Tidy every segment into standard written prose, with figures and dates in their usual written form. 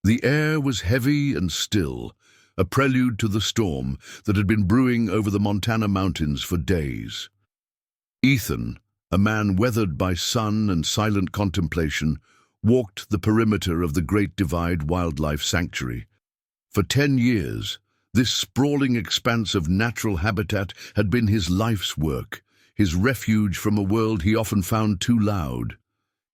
The air was heavy and still, a prelude to the storm that had been brewing over the Montana mountains for days. Ethan, a man weathered by sun and silent contemplation, walked the perimeter of the Great Divide Wildlife Sanctuary. For 10 years, this sprawling expanse of natural habitat had been his life's work, his refuge from a world he often found too loud.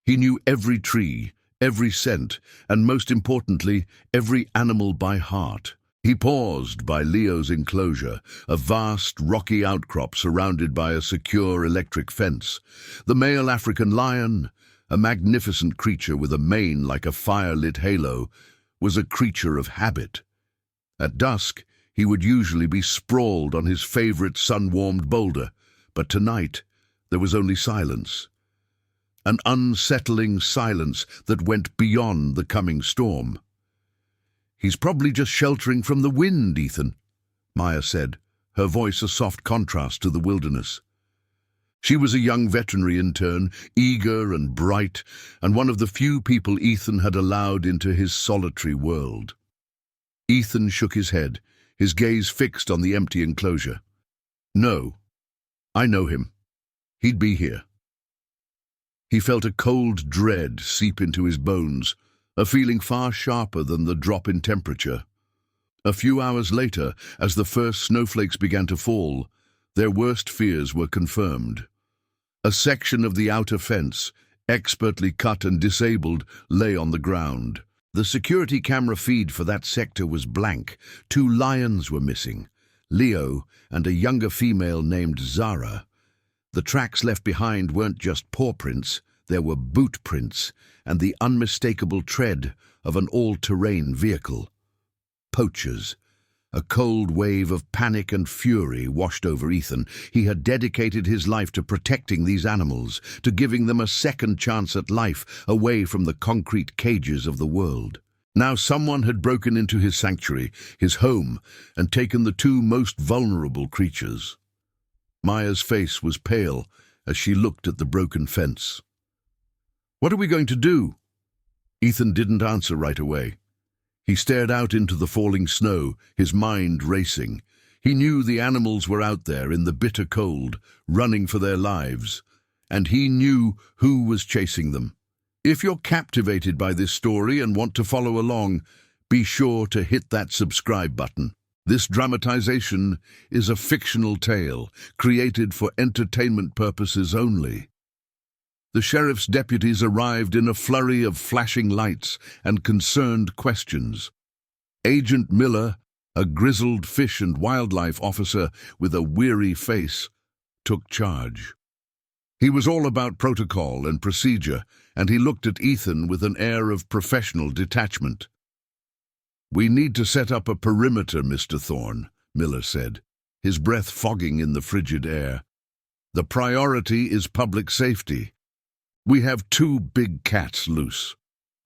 He knew every tree, every scent, and most importantly, every animal by heart. He paused by Leo's enclosure, a vast rocky outcrop surrounded by a secure electric fence. The male African lion, a magnificent creature with a mane like a fire-lit halo, was a creature of habit. At dusk, he would usually be sprawled on his favorite sun-warmed boulder, but tonight there was only silence. An unsettling silence that went beyond the coming storm. "He's probably just sheltering from the wind, Ethan," Maya said, her voice a soft contrast to the wilderness. She was a young veterinary intern, eager and bright, and one of the few people Ethan had allowed into his solitary world. Ethan shook his head, his gaze fixed on the empty enclosure. "No, I know him. He'd be here." He felt a cold dread seep into his bones, a feeling far sharper than the drop in temperature. A few hours later, as the first snowflakes began to fall, their worst fears were confirmed. A section of the outer fence, expertly cut and disabled, lay on the ground. The security camera feed for that sector was blank. 2 lions were missing, Leo and a younger female named Zara. The tracks left behind weren't just paw prints, there were boot prints and the unmistakable tread of an all-terrain vehicle. Poachers. A cold wave of panic and fury washed over Ethan. He had dedicated his life to protecting these animals, to giving them a second chance at life away from the concrete cages of the world. Now someone had broken into his sanctuary, his home, and taken the 2 most vulnerable creatures. Maya's face was pale as she looked at the broken fence. "What are we going to do?" Ethan didn't answer right away. He stared out into the falling snow, his mind racing. He knew the animals were out there in the bitter cold, running for their lives, and he knew who was chasing them. If you're captivated by this story and want to follow along, be sure to hit that subscribe button. This dramatization is a fictional tale, created for entertainment purposes only. The sheriff's deputies arrived in a flurry of flashing lights and concerned questions. Agent Miller, a grizzled fish and wildlife officer with a weary face, took charge. He was all about protocol and procedure, and he looked at Ethan with an air of professional detachment. "We need to set up a perimeter, Mr. Thorne," Miller said, his breath fogging in the frigid air. "The priority is public safety. We have 2 big cats loose."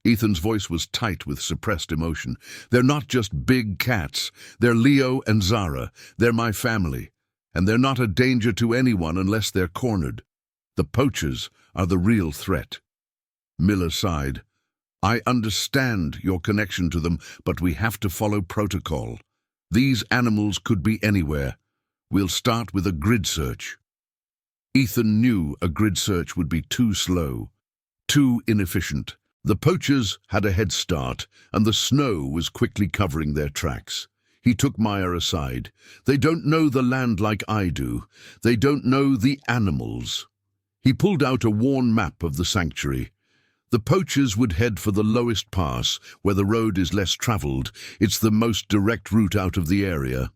Ethan's voice was tight with suppressed emotion. "They're not just big cats. They're Leo and Zara. They're my family. And they're not a danger to anyone unless they're cornered. The poachers are the real threat." Miller sighed. "I understand your connection to them, but we have to follow protocol. These animals could be anywhere. We'll start with a grid search." Ethan knew a grid search would be too slow, too inefficient. The poachers had a head start, and the snow was quickly covering their tracks. He took Maya aside. "They don't know the land like I do. They don't know the animals." He pulled out a worn map of the sanctuary. The poachers would head for the lowest pass, where the road is less traveled. It's the most direct route out of the area.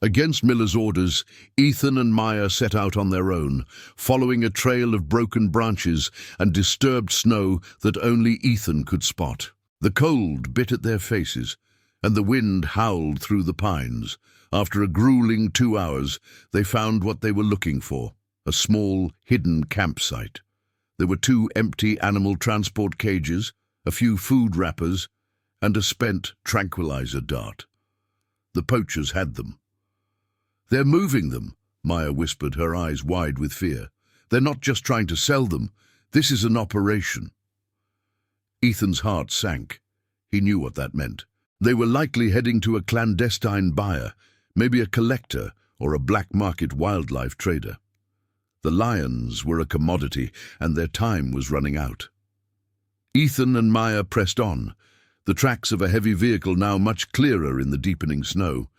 Against Miller's orders, Ethan and Maya set out on their own, following a trail of broken branches and disturbed snow that only Ethan could spot. The cold bit at their faces, and the wind howled through the pines. After a grueling 2 hours, they found what they were looking for, a small, hidden campsite. There were 2 empty animal transport cages, a few food wrappers, and a spent tranquilizer dart. The poachers had them. "They're moving them," Maya whispered, her eyes wide with fear. "They're not just trying to sell them. This is an operation." Ethan's heart sank. He knew what that meant. They were likely heading to a clandestine buyer, maybe a collector or a black market wildlife trader. The lions were a commodity, and their time was running out. Ethan and Maya pressed on, the tracks of a heavy vehicle now much clearer in the deepening snow.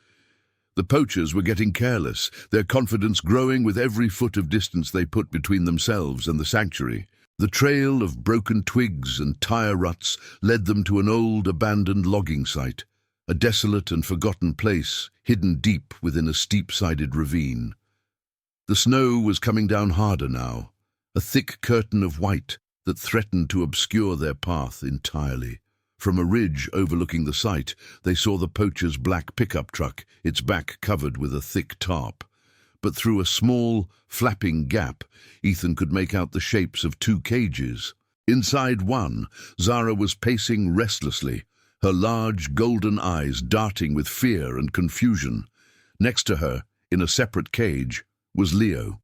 The poachers were getting careless, their confidence growing with every foot of distance they put between themselves and the sanctuary. The trail of broken twigs and tire ruts led them to an old, abandoned logging site, a desolate and forgotten place hidden deep within a steep-sided ravine. The snow was coming down harder now, a thick curtain of white that threatened to obscure their path entirely. From a ridge overlooking the site, they saw the poacher's black pickup truck, its back covered with a thick tarp. But through a small, flapping gap, Ethan could make out the shapes of two cages. Inside one, Zara was pacing restlessly, her large golden eyes darting with fear and confusion. Next to her, in a separate cage, was Leo.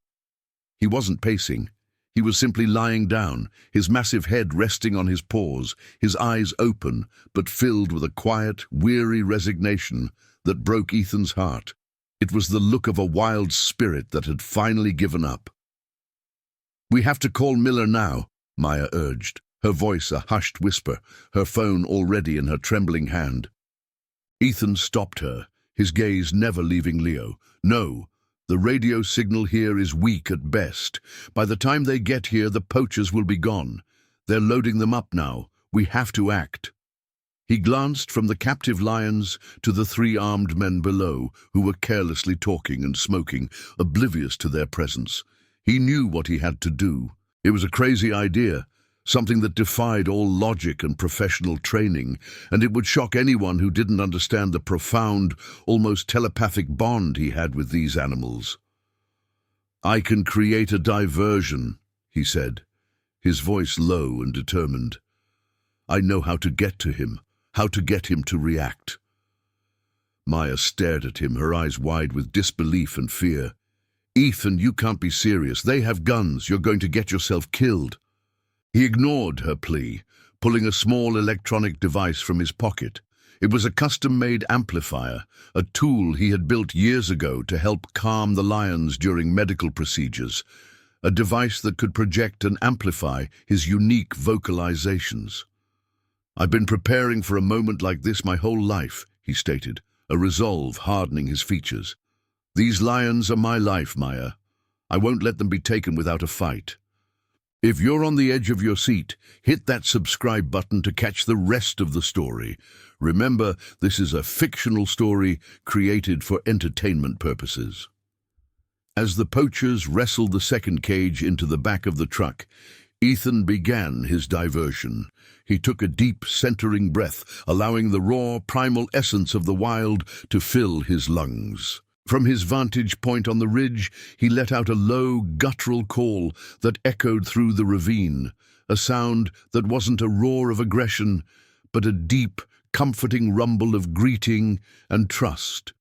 He wasn't pacing. He was simply lying down, his massive head resting on his paws, his eyes open, but filled with a quiet, weary resignation that broke Ethan's heart. It was the look of a wild spirit that had finally given up. "We have to call Miller now," Maya urged, her voice a hushed whisper, her phone already in her trembling hand. Ethan stopped her, his gaze never leaving Leo. "No, the radio signal here is weak at best. By the time they get here, the poachers will be gone. They're loading them up now. We have to act." He glanced from the captive lions to the three armed men below, who were carelessly talking and smoking, oblivious to their presence. He knew what he had to do. It was a crazy idea, something that defied all logic and professional training, and it would shock anyone who didn't understand the profound, almost telepathic bond he had with these animals. "I can create a diversion," he said, his voice low and determined. "I know how to get to him. How to get him to react." Maya stared at him, her eyes wide with disbelief and fear. "Ethan, you can't be serious. They have guns. You're going to get yourself killed." He ignored her plea, pulling a small electronic device from his pocket. It was a custom-made amplifier, a tool he had built years ago to help calm the lions during medical procedures, a device that could project and amplify his unique vocalizations. "I've been preparing for a moment like this my whole life," he stated, a resolve hardening his features. "These lions are my life, Maya. I won't let them be taken without a fight." If you're on the edge of your seat, hit that subscribe button to catch the rest of the story. Remember, this is a fictional story created for entertainment purposes. As the poachers wrestled the second cage into the back of the truck, Ethan began his diversion. He took a deep, centering breath, allowing the raw, primal essence of the wild to fill his lungs. From his vantage point on the ridge, he let out a low, guttural call that echoed through the ravine, a sound that wasn't a roar of aggression, but a deep, comforting rumble of greeting and trust.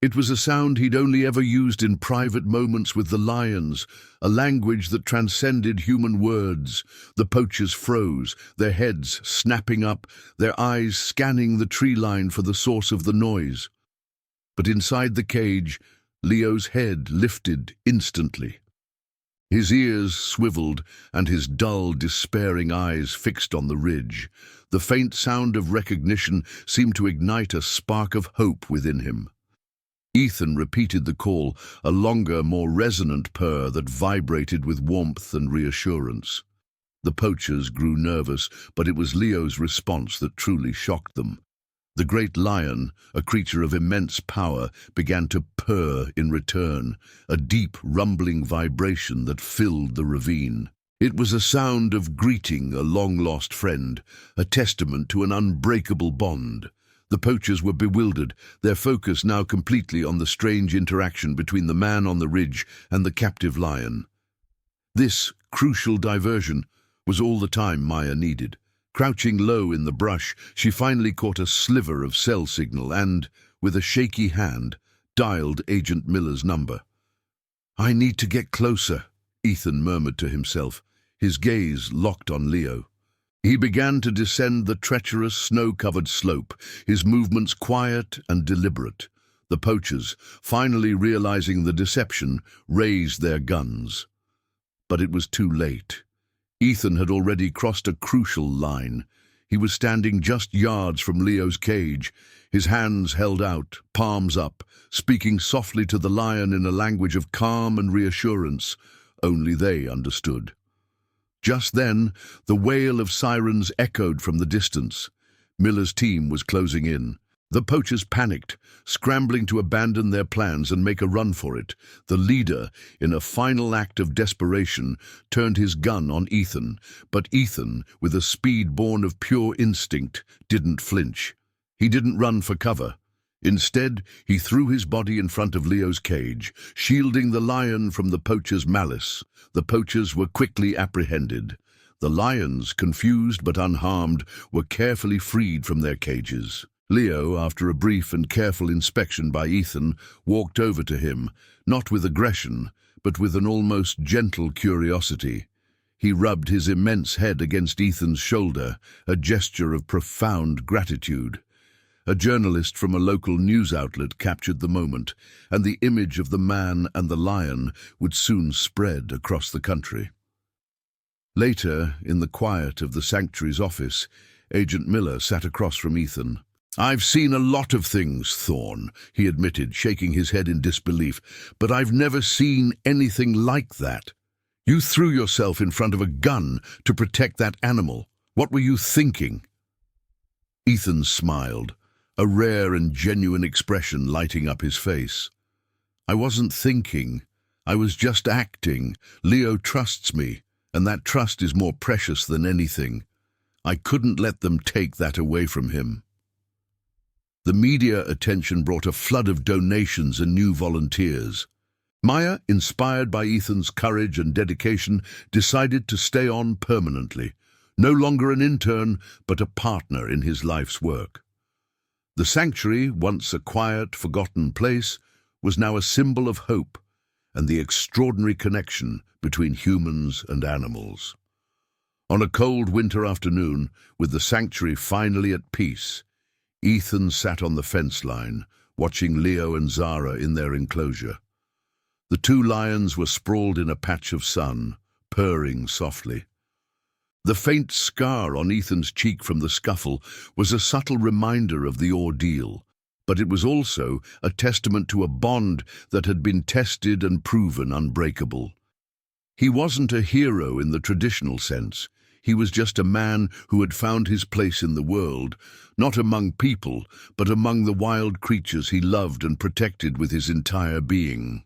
It was a sound he'd only ever used in private moments with the lions, a language that transcended human words. The poachers froze, their heads snapping up, their eyes scanning the tree line for the source of the noise. But inside the cage, Leo's head lifted instantly. His ears swiveled and his dull, despairing eyes fixed on the ridge. The faint sound of recognition seemed to ignite a spark of hope within him. Ethan repeated the call, a longer, more resonant purr that vibrated with warmth and reassurance. The poachers grew nervous, but it was Leo's response that truly shocked them. The great lion, a creature of immense power, began to purr in return, a deep, rumbling vibration that filled the ravine. It was a sound of greeting a long-lost friend, a testament to an unbreakable bond. The poachers were bewildered, their focus now completely on the strange interaction between the man on the ridge and the captive lion. This crucial diversion was all the time Maya needed. Crouching low in the brush, she finally caught a sliver of cell signal and, with a shaky hand, dialed Agent Miller's number. "I need to get closer," Ethan murmured to himself, his gaze locked on Leo. He began to descend the treacherous, snow-covered slope, his movements quiet and deliberate. The poachers, finally realizing the deception, raised their guns. But it was too late. Ethan had already crossed a crucial line. He was standing just yards from Leo's cage, his hands held out, palms up, speaking softly to the lion in a language of calm and reassurance. Only they understood. Just then, the wail of sirens echoed from the distance. Miller's team was closing in. The poachers panicked, scrambling to abandon their plans and make a run for it. The leader, in a final act of desperation, turned his gun on Ethan, but Ethan, with a speed born of pure instinct, didn't flinch. He didn't run for cover. Instead, he threw his body in front of Leo's cage, shielding the lion from the poachers' malice. The poachers were quickly apprehended. The lions, confused but unharmed, were carefully freed from their cages. Leo, after a brief and careful inspection by Ethan, walked over to him, not with aggression, but with an almost gentle curiosity. He rubbed his immense head against Ethan's shoulder, a gesture of profound gratitude. A journalist from a local news outlet captured the moment, and the image of the man and the lion would soon spread across the country. Later, in the quiet of the sanctuary's office, Agent Miller sat across from Ethan. "I've seen a lot of things, Thorne," he admitted, shaking his head in disbelief, "but I've never seen anything like that. You threw yourself in front of a gun to protect that animal. What were you thinking?" Ethan smiled, a rare and genuine expression lighting up his face. "I wasn't thinking. I was just acting. Leo trusts me, and that trust is more precious than anything. I couldn't let them take that away from him." The media attention brought a flood of donations and new volunteers. Maya, inspired by Ethan's courage and dedication, decided to stay on permanently, no longer an intern, but a partner in his life's work. The sanctuary, once a quiet, forgotten place, was now a symbol of hope and the extraordinary connection between humans and animals. On a cold winter afternoon, with the sanctuary finally at peace, Ethan sat on the fence line, watching Leo and Zara in their enclosure. The two lions were sprawled in a patch of sun, purring softly. The faint scar on Ethan's cheek from the scuffle was a subtle reminder of the ordeal, but it was also a testament to a bond that had been tested and proven unbreakable. He wasn't a hero in the traditional sense. He was just a man who had found his place in the world, not among people, but among the wild creatures he loved and protected with his entire being.